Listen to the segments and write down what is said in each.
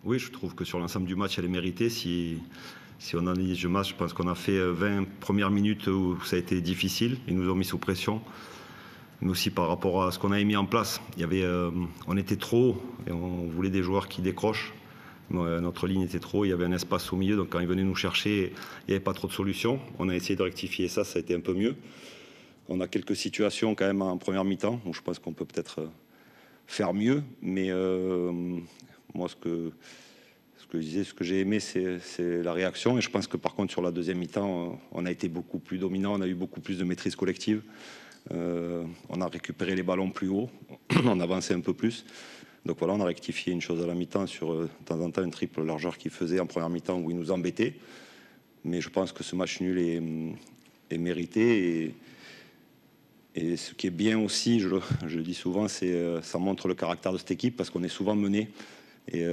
Oui, je trouve que sur l'ensemble du match, elle est méritée. Si on analyse le match, je pense qu'on a fait 20 premières minutes où ça a été difficile. Ils nous ont mis sous pression. Mais aussi par rapport à ce qu'on avait mis en place. On était trop haut et on voulait des joueurs qui décrochent. Notre ligne était trop haut, il y avait un espace au milieu. Donc quand ils venaient nous chercher, il n'y avait pas trop de solutions. On a essayé de rectifier ça, ça a été un peu mieux. On a quelques situations quand même en première mi-temps où je pense qu'on peut peut-être faire mieux. Mais moi, ce que je disais, ce que j'ai aimé, c'est la réaction. Et je pense que par contre, sur la deuxième mi-temps, on a été beaucoup plus dominant, on a eu beaucoup plus de maîtrise collective. On a récupéré les ballons plus haut, on avançait un peu plus. Donc voilà, on a rectifié une chose à la mi-temps sur de temps en temps une triple largeur qu'il faisait en première mi-temps où il nous embêtait. Mais je pense que ce match nul est mérité. Et ce qui est bien aussi, je le dis souvent, c'est ça montre le caractère de cette équipe parce qu'on est souvent mené. Et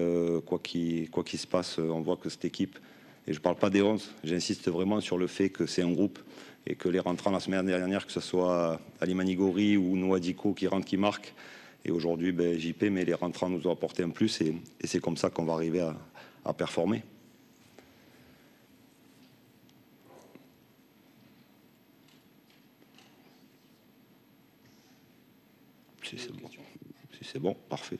quoi qu'il se passe, on voit que cette équipe, et je ne parle pas des 11, j'insiste vraiment sur le fait que c'est un groupe et que les rentrants la semaine dernière, que ce soit Ali Manigori ou Nouadiko qui rentrent, qui marquent, et aujourd'hui JP, mais les rentrants nous ont apporté un plus et c'est comme ça qu'on va arriver à performer. Si c'est bon, parfait.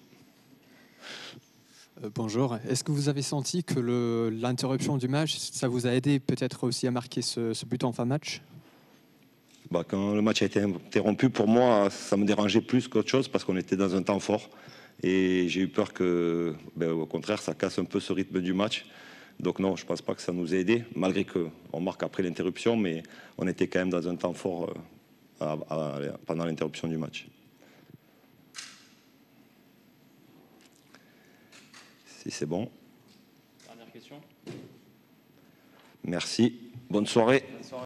Bonjour. Est-ce que vous avez senti que l'interruption du match, ça vous a aidé peut-être aussi à marquer ce but en fin de match? Quand le match a été interrompu, pour moi, ça me dérangeait plus qu'autre chose parce qu'on était dans un temps fort. Et j'ai eu peur que, au contraire, ça casse un peu ce rythme du match. Donc non, je ne pense pas que ça nous a aidé, malgré qu'on marque après l'interruption, mais on était quand même dans un temps fort pendant l'interruption du match. Si c'est bon. Dernière question. Merci. Bonne soirée.